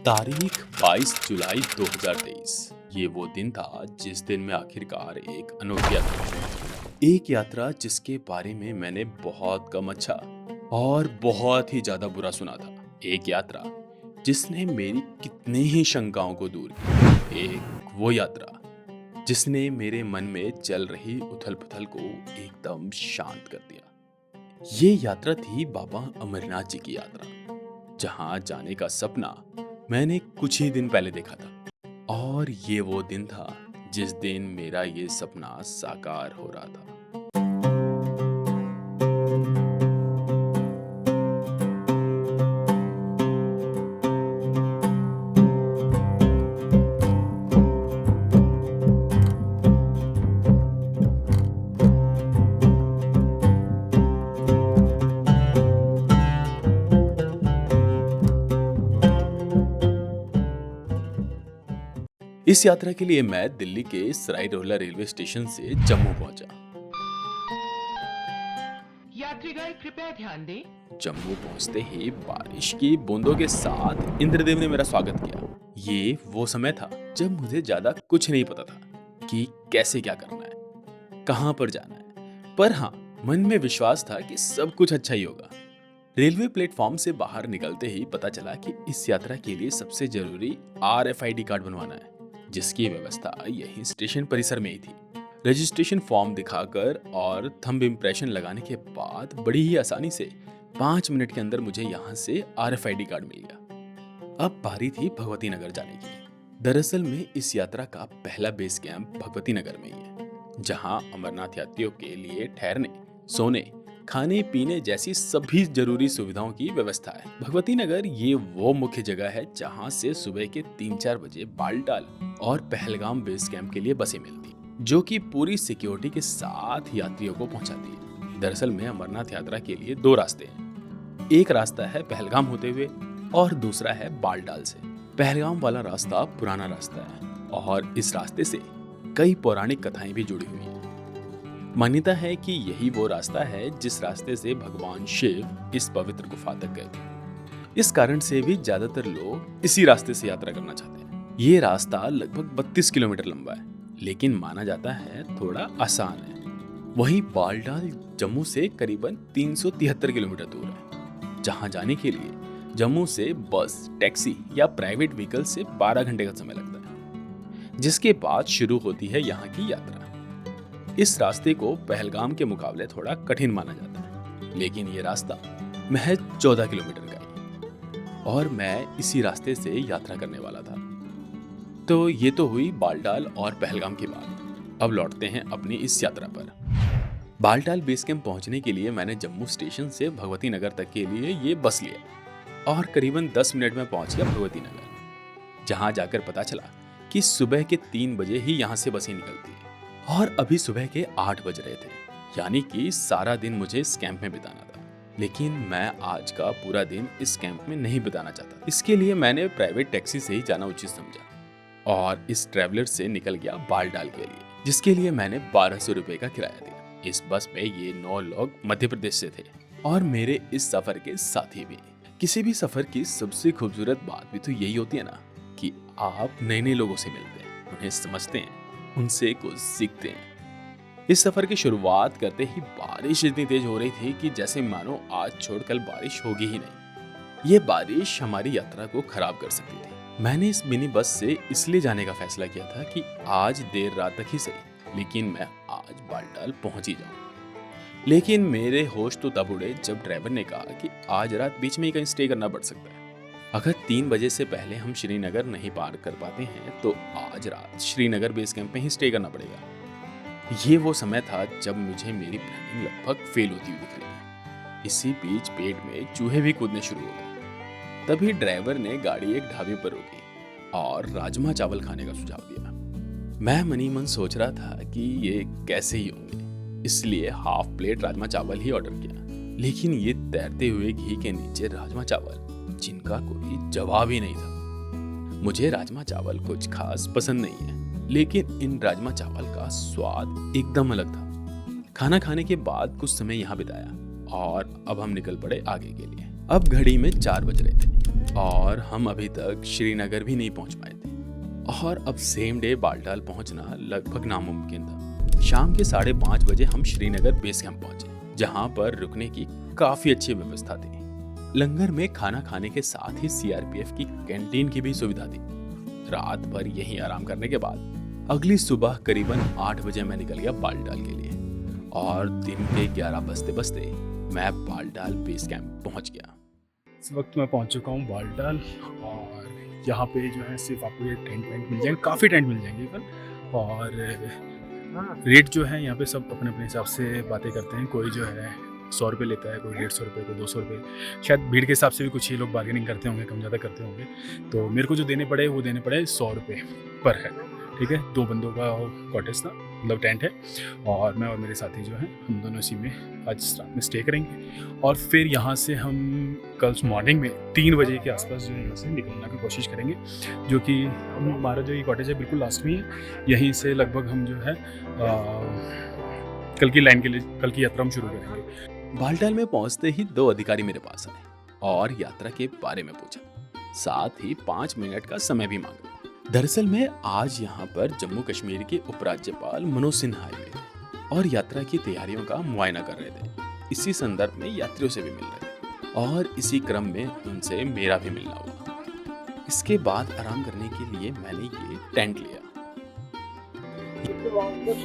तारीख 22 जुलाई 2023। ये वो दिन था जिस दिन मैं आखिरकार एक अनोखी यात्रा शुरू। एक यात्रा जिसके बारे में मैंने बहुत कम अच्छा और बहुत ही ज्यादा बुरा सुना था। एक यात्रा जिसने मेरी कितनी ही शंकाओं को दूर किया। एक वो यात्रा जिसने मेरे मन में चल रही उथल पुथल को एकदम शांत कर दिया। ये यात्रा थी बाबा अमरनाथ जी की यात्रा, जहां जाने का सपना मैंने कुछ ही दिन पहले देखा था। और ये वो दिन था जिस दिन मेरा ये सपना साकार हो रहा था। इस यात्रा के लिए मैं दिल्ली के सराय रोहिल्ला रेलवे स्टेशन से जम्मू पहुंचा। यात्रीगण कृपया ध्यान दें। जम्मू पहुंचते ही बारिश की बूंदों के साथ इंद्रदेव ने मेरा स्वागत किया। ये वो समय था जब मुझे ज्यादा कुछ नहीं पता था कि कैसे क्या करना है, कहां पर जाना है, पर हाँ, मन में विश्वास था कि सब कुछ अच्छा ही होगा। रेलवे प्लेटफॉर्म से बाहर निकलते ही पता चला कि इस यात्रा के लिए सबसे जरूरी RFID कार्ड बनवाना है, जिसकी व्यवस्था यही स्टेशन परिसर में ही थी। रजिस्ट्रेशन फॉर्म दिखाकर और थंब इम्प्रेशन लगाने के बाद बड़ी ही आसानी से 5 मिनट के अंदर मुझे यहाँ से RFID कार्ड मिल गया। अब बारी थी भगवती नगर जाने की। दरअसल में इस यात्रा का पहला बेस कैंप भगवती नगर में ही है, जहाँ अमरनाथ यात्रियों के लिए ठहरने, सोने, खाने पीने जैसी सभी जरूरी सुविधाओं की व्यवस्था है। भगवती नगर ये वो मुख्य जगह है जहाँ से सुबह के 3-4 बजे बालटाल और पहलगाम बेस कैंप के लिए बसें मिलती, जो कि पूरी सिक्योरिटी के साथ यात्रियों को पहुंचाती है। दरअसल में अमरनाथ यात्रा के लिए 2 रास्ते हैं। एक रास्ता है पहलगाम होते हुए और दूसरा है बालटाल से। पहलगाम वाला रास्ता पुराना रास्ता है और इस रास्ते से कई पौराणिक कथाएं भी जुड़ी हुई हैं। मान्यता है कि यही वो रास्ता है जिस रास्ते से भगवान शिव इस पवित्र गुफा तक गए थे। इस कारण से भी ज्यादातर लोग इसी रास्ते से यात्रा करना चाहते हैं। ये रास्ता लगभग 32 किलोमीटर लंबा है, लेकिन माना जाता है थोड़ा आसान है। वहीं बालटाल जम्मू से करीबन 373 किलोमीटर दूर है, जहां जाने के लिए जम्मू से बस, टैक्सी या प्राइवेट व्हीकल से 12 घंटे का समय लगता है, जिसके बाद शुरू होती है यहाँ की यात्रा। इस रास्ते को पहलगाम के मुकाबले थोड़ा कठिन माना जाता है, लेकिन ये रास्ता महज 14 किलोमीटर का है और मैं इसी रास्ते से यात्रा करने वाला था। तो ये तो हुई बालटाल और पहलगाम की बात। अब लौटते हैं अपनी इस यात्रा पर। बालटाल बेस कैंप पहुंचने के लिए मैंने जम्मू स्टेशन से भगवती नगर तक के लिए ये बस लिया और करीबन 10 मिनट में पहुंच गया भगवती नगर, जहां जाकर पता चला कि सुबह के 3 बजे ही यहाँ से बसें निकलती हैं और अभी सुबह के 8 बज रहे थे, यानी कि सारा दिन मुझे इस कैंप में बिताना था। लेकिन मैं आज का पूरा दिन इस कैंप में नहीं बिताना चाहता। इसके लिए मैंने प्राइवेट टैक्सी से ही जाना उचित समझा और इस ट्रैवलर से निकल गया बालटाल के लिए, जिसके लिए मैंने 1200 रुपए का किराया दिया। इस बस में ये 9 लोग मध्य प्रदेश से थे और मेरे इस सफर के साथी भी। किसी भी सफर की सबसे खूबसूरत बात भी तो यही होती है ना, कि आप नए नए लोगों से मिलते हैं, उन्हें समझते हैं, उनसे कुछ सीखते हैं। इस सफर की शुरुआत करते ही बारिश इतनी तेज हो रही थी कि जैसे मानो आज छोड़ कल बारिश होगी ही नहीं। ये बारिश हमारी यात्रा को खराब कर सकती थी। मैंने इस मिनी बस से इसलिए जाने का फैसला किया था कि आज देर रात तक ही सही, लेकिन मैं आज बालटाल पहुंच ही जाऊं। लेकिन मेरे होश तो तब उड़े जब ड्राइवर ने कहा कि आज रात बीच में ही कहीं स्टे करना पड़ सकता है। अगर 3 बजे से पहले हम श्रीनगर नहीं पार कर पाते हैं तो आज रात श्रीनगर बेस कैंप में ही स्टे करना पड़ेगा। ये वो समय था जब मुझे मेरी प्लानिंग लगभग फेल होती हुई दिख रही है। इसी बीच पेट में चूहे भी कूदने शुरू हो गए। तभी ड्राइवर ने गाड़ी एक ढाबे पर रोकी और राजमा चावल खाने का सुझाव दिया। मैं मनी मन सोच रहा था कि ये कैसे ही होंगे, इसलिए हाफ प्लेट राजमा चावल ही ऑर्डर किया। लेकिन ये तैरते हुए घी के नीचे राजमा चावल, जिनका कोई जवाब ही नहीं था। मुझे राजमा चावल कुछ खास पसंद नहीं है, लेकिन इन राजमा चावल का स्वाद एकदम अलग था। खाना खाने के बाद कुछ समय यहाँ बिताया और अब हम निकल पड़े आगे के लिए। अब घड़ी में 4 बज रहे थे। और हम अभी तक श्रीनगर भी नहीं पहुंच पाए थे और अब सेम डे बालटाल पहुंचना लगभग नामुमकिन था। शाम के 5:30 बजे हम श्रीनगर बेस कैंप पहुंचे, जहां पर रुकने की काफी अच्छी व्यवस्था थी। लंगर में खाना खाने के साथ ही सीआरपीएफ की कैंटीन की भी सुविधा थी। रात भर यहीं आराम करने के बाद अगली सुबह करीबन 8 बजे मैं निकल गया बालटाल के लिए और दिन के 11 बजते बजते मैं बालटाल बेस कैंप पहुंच गया। इस वक्त मैं पहुंच चुका हूं बालटाल और यहाँ पे जो है सिर्फ आपको ये टेंट वेंट मिल जाएंगे, काफ़ी टेंट मिल जाएंगे इवन। और रेट जो है यहाँ पे सब अपने अपने हिसाब से बातें करते हैं। कोई जो है 100 रुपये लेता है, कोई 150 रुपये, कोई 200 रुपये। शायद भीड़ के हिसाब से भी कुछ ही लोग बार्गेनिंग करते होंगे, कम ज़्यादा करते होंगे। तो मेरे को जो देने पड़े वो देने पड़े 100 रुपये पर है, ठीक है। 2 बंदों का कॉटेज था, मतलब टेंट है, और मैं और मेरे साथी जो हैं हम दोनों इसी में आज रात में स्टे करेंगे। और फिर यहाँ से हम कल मॉर्निंग में 3 बजे के आसपास जो है यहाँ से निकलने की कोशिश करेंगे, जो कि हमारा जो ये कॉटेज है बिल्कुल लास्ट में ही है। यहीं से लगभग हम जो है कल की लाइन के लिए कल की यात्रा हम शुरू करेंगे। बालटाल में पहुंचते ही 2 अधिकारी मेरे पास आए और यात्रा के बारे में पूछा, साथ ही 5 मिनट का समय भी मांगा। दरअसल मैं आज यहाँ पर जम्मू कश्मीर के उपराज्यपाल मनोज सिन्हा आए हुए थे और यात्रा की तैयारियों का मुआयना कर रहे थे। इसी संदर्भ में यात्रियों से भी मिल रहे थे और इसी क्रम में उनसे मेरा भी मिलना हुआ। इसके बाद आराम करने के लिए मैंने ये टेंट लिया।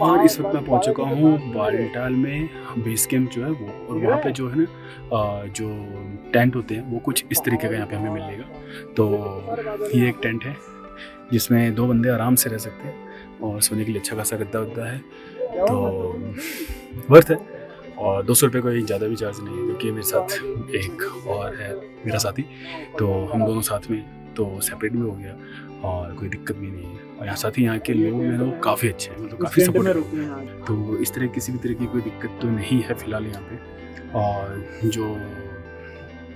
और इस वक्त मैं पहुंच चुका हूँ बालटाल में बेस कैंप जो है वो, और वहाँ पे जो है ना जो टेंट होते हैं वो कुछ इस तरीके का यहाँ पे हमें मिलेगा। तो ये एक टेंट है जिसमें 2 बंदे आराम से रह सकते हैं और सोने के लिए अच्छा खासा गद्दा वद्दा है, तो वर्थ है। और 200 रुपये कोई ज़्यादा भी चार्ज नहीं है, क्योंकि मेरे साथ एक और है मेरा साथी, तो हम दोनों साथ में तो सेपरेट भी हो गया और कोई दिक्कत भी नहीं है। और यहाँ साथ ही यहाँ के लोग हैं वो काफ़ी अच्छे हैं, मतलब काफ़ी सपोर्टिव, तो इस तरह किसी भी तरह की कोई दिक्कत तो नहीं है फिलहाल यहाँ पे। और जो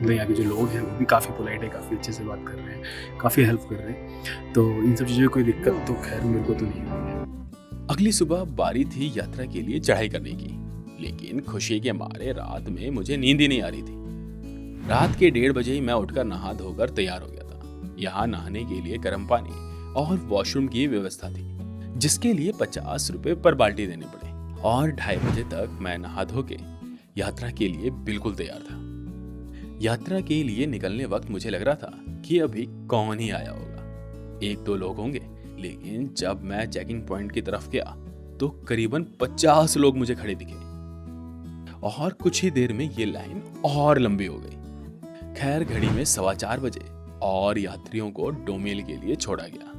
मतलब यहाँ के जो लोग हैं वो भी काफ़ी पोलाइट है, काफ़ी अच्छे से बात कर रहे हैं, काफ़ी हेल्प कर रहे हैं। तो इन सब चीज़ों की कोई दिक्कत तो खैर मेरे को तो नहीं हुई है। अगली सुबह बारी थी यात्रा के लिए चढ़ाई करने की, लेकिन खुशी के मारे रात में मुझे नींद ही नहीं आ रही थी। रात के 1:30 बजे ही मैं उठकर नहा धोकर तैयार हो गया था। यहाँ नहाने के लिए गर्म पानी और वॉशरूम की व्यवस्था थी, जिसके लिए 50 रुपये पर बाल्टी देने पड़े। और 2:30 बजे तक मैं नहा धो के यात्रा के लिए बिल्कुल तैयार था। यात्रा के लिए निकलने वक्त मुझे लग रहा था कि अभी कौन ही आया होगा, 1-2 लोग होंगे। लेकिन जब मैं चेकिंग पॉइंट की तरफ गया तो करीबन 50 लोग मुझे खड़े दिखे और कुछ ही देर में ये लाइन और लंबी हो गई। खैर घड़ी में 4:15 बजे और यात्रियों को डोमेल के लिए छोड़ा गया,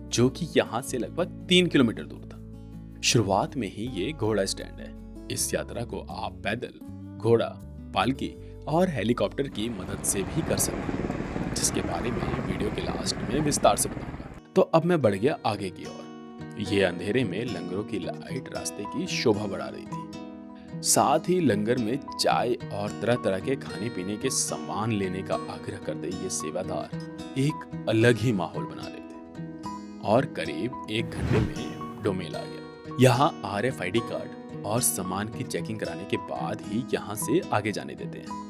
जो कि यहाँ से लगभग 3 किलोमीटर दूर था। शुरुआत में ही ये घोड़ा स्टैंड है। इस यात्रा को आप पैदल, घोड़ा, पालकी और हेलीकॉप्टर की मदद से भी कर सकते हैं, जिसके बारे में वीडियो के लास्ट में विस्तार से बताऊंगा। तो अब मैं बढ़ गया आगे की ओर। ये अंधेरे में लंगरों की लाइट रास्ते की शोभा बढ़ा रही थी। साथ ही लंगर में चाय और तरह तरह के खाने पीने के सामान लेने का आग्रह करते ये सेवादार एक अलग ही माहौल बना रहे थे। और करीब 1 घंटे में डोमेल आ गया। यहाँ RFID कार्ड और सामान की चेकिंग कराने के बाद ही यहाँ से आगे जाने देते हैं।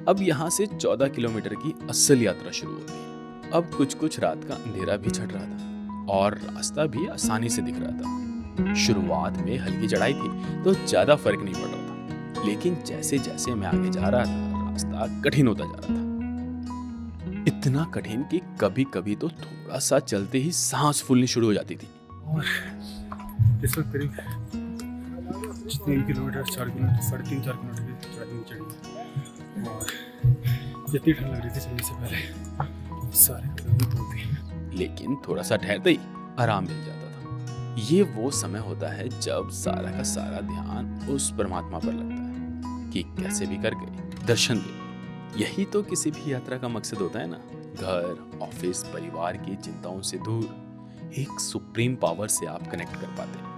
अब यहाँ से 14 किलोमीटर की असल यात्रा शुरू होती है। अब कुछ रात का अंधेरा भी छट रहा था और रास्ता भी आसानी से दिख रहा था। शुरुआत में हल्की चढ़ाई थी तो ज्यादा फर्क नहीं पड़ रहा था, लेकिन जैसे जैसे मैं आगे जा रहा था रास्ता कठिन होता जा रहा था। इतना कठिन कि कभी कभी तो थोड़ा सा चलते ही सांस फूलनी शुरू हो जाती थी। और इस वक्त करीब 3 किलोमीटर 4 किलोमीटर 3.5-4 किलोमीटर की ट्रैकिंग चढ़ी और जितनी ठंड लग रही थी चलने से पहले सारे कदम धोते, लेकिन थोड़ा सा ठहरते ही आराम मिल जाता था। ये वो समय होता है जब सारा का सारा ध्यान उस परमात्मा पर लगता है कि कैसे भी करके दर्शन दे। यही तो किसी भी यात्रा का मकसद होता है ना, घर, ऑफिस, परिवार की चिंताओं से दूर एक सुप्रीम पावर से आप कनेक्ट कर पाते हैं।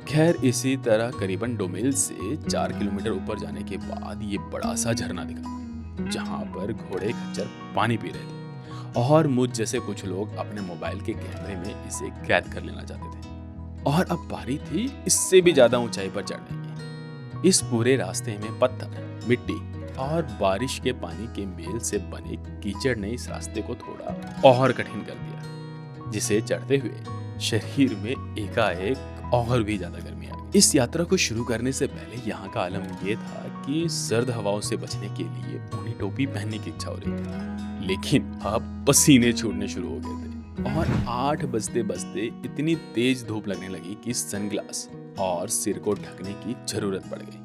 खैर इसी तरह करीबन डोमेल से 4 किलोमीटर ऊपर जाने के बाद ये बड़ा सा झरना दिखा, जहां पर घोड़े खच्चर पानी पी रहे थे और मुझ जैसे कुछ लोग अपने मोबाइल के कैमरे में इसे कैद कर लेना चाहते थे। और अब बारी थी इससे भी ज्यादा ऊंचाई पर चढ़ने की। इस पूरे रास्ते में पत्थर, मिट्टी और बारिश के पानी के मेल से बने कीचड़ ने इस रास्ते को थोड़ा और कठिन कर दिया, जिसे चढ़ते हुए शरीर में एकाएक और भी ज्यादा गर्मी आ गई। इस यात्रा को शुरू करने से पहले यहाँ का आलम ये था कि सर्द हवाओं से बचने के लिए ऊनी टोपी पहनने की इच्छा हो रही थी, लेकिन अब पसीने छूटने शुरू हो गए थे और 8 बजते बजते इतनी तेज धूप लगने लगी कि सनग्लास और सिर को ढकने की जरूरत पड़ गई।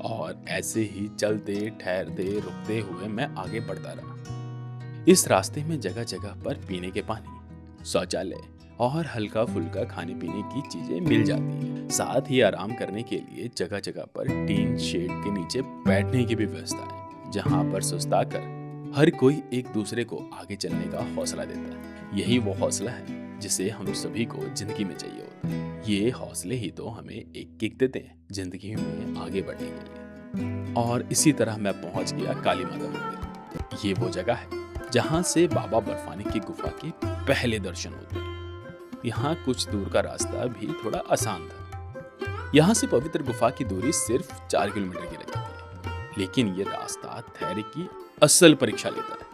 और ऐसे ही चलते ठहरते रुकते हुए मैं आगे बढ़ता रहा। इस रास्ते में जगह जगह पर पीने के पानी, शौचालय और हल्का फुल्का खाने पीने की चीजें मिल जाती हैं। साथ ही आराम करने के लिए जगह जगह पर टीन शेड के नीचे बैठने की भी व्यवस्था है, जहाँ पर सुस्ता कर हर कोई एक दूसरे को आगे चलने का हौसला देता है। यही वो हौसला है जिसे हम सभी को जिंदगी में चाहिए होता है। ये हौसले ही तो हमें एक किक देते हैं जिंदगी में आगे बढ़ने के लिए। और इसी तरह मैं पहुंच गया काली माता मंदिर। ये वो जगह है जहां से बाबा बर्फानी की गुफा के पहले दर्शन होते हैं। यहाँ कुछ दूर का रास्ता भी थोड़ा आसान था। यहाँ से पवित्र गुफा की दूरी सिर्फ 4 किलोमीटर की रहती है, लेकिन ये रास्ता धैर्य की असल परीक्षा लेता है।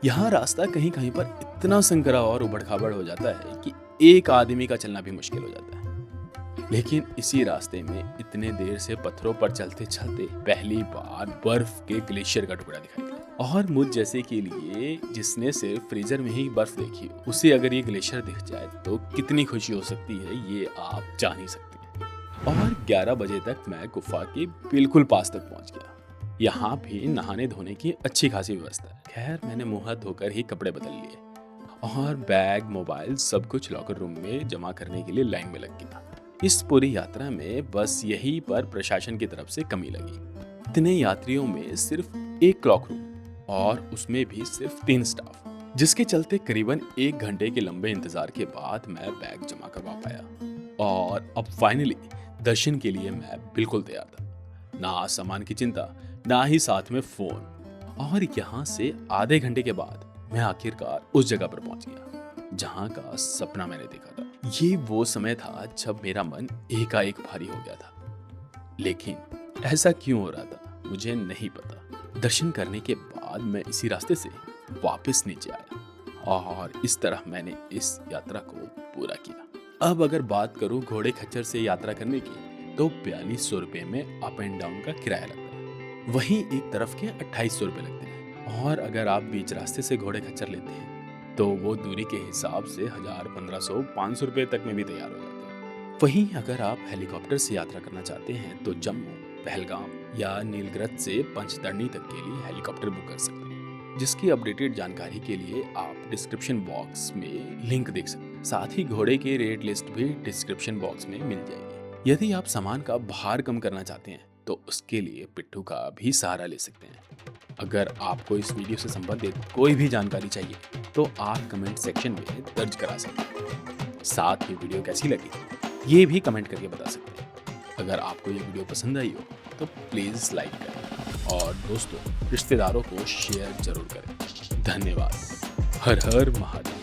यहाँ रास्ता कहीं कहीं पर इतना संकरा और उबड़ खाबड़ हो जाता है कि एक आदमी का चलना भी मुश्किल हो जाता है। लेकिन इसी रास्ते में इतने देर से पत्थरों पर चलते चलते पहली बार बर्फ के ग्लेशियर का टुकड़ा दिखाई दिया। और मुझ जैसे के लिए जिसने सिर्फ फ्रीजर में ही बर्फ देखी, उसे अगर ये ग्लेशियर दिख जाए तो कितनी खुशी हो सकती है, ये आप जान ही सकते हैं। और 11 बजे तक मैं गुफा के बिल्कुल पास तक पहुंच गया। यहाँ भी नहाने धोने की अच्छी खासी व्यवस्था है। खैर, मैंने मुंह हाथ धोकर ही कपड़े बदल लिए और बैग, मोबाइल सब कुछ लॉकर रूम में जमा करने के लिए लाइन में लग गया। इस पूरी यात्रा में बस यही पर प्रशासन की तरफ से कमी लगी। इतने यात्रियों में सिर्फ एक क्लॉक रूम और उसमें भी सिर्फ 3 स्टाफ, जिसके चलते करीबन 1 घंटे के लंबे इंतजार के बाद मैं बैग जमा करवा पाया। और अब फाइनली दर्शन के लिए मैं बिल्कुल तैयार था। ना सामान की चिंता, ना ही साथ में फोन। और यहाँ से आधे घंटे के बाद मैं आखिरकार उस जगह पर पहुंच गया जहाँ का सपना मैंने देखा था। ये वो समय था जब मेरा मन एकाएक भारी हो गया था, लेकिन ऐसा क्यों हो रहा था मुझे नहीं पता। दर्शन करने के बाद मैं इसी रास्ते से वापस नीचे आया और इस तरह मैंने इस यात्रा को पूरा किया। अब अगर बात करूं घोड़े खच्चर से यात्रा करने की, तो 4200 रुपये में अप एंड डाउन का किराया लगता है। वहीं एक तरफ के 2800 रुपये लगते हैं। और अगर आप बीच रास्ते से घोड़े खच्चर लेते हैं तो वो दूरी के हिसाब से 1000, 1500, 500 रुपये तक में भी तैयार हो जाते हैं। वहीं अगर आप हेलीकॉप्टर से यात्रा करना चाहते हैं तो जम्मू, पहलगाम या नीलगिरी से पंचतरणी तक के लिए हेलीकॉप्टर बुक कर सकते हैं, जिसकी अपडेटेड जानकारी के लिए आप डिस्क्रिप्शन बॉक्स में लिंक देख सकते हैं। साथ ही घोड़े की रेट लिस्ट भी डिस्क्रिप्शन बॉक्स में मिल जाएगी। यदि आप सामान का भार कम करना चाहते हैं तो उसके लिए पिट्ठू का भी सहारा ले सकते हैं। अगर आपको इस वीडियो से संबंधित कोई भी जानकारी चाहिए तो आप कमेंट सेक्शन में दर्ज करा सकते हैं। साथ ही वीडियो कैसी लगी ये भी कमेंट करके बता सकते हैं। अगर आपको ये वीडियो पसंद आई हो तो प्लीज़ लाइक करें और दोस्तों, रिश्तेदारों को शेयर जरूर करें। धन्यवाद। हर हर महादेव।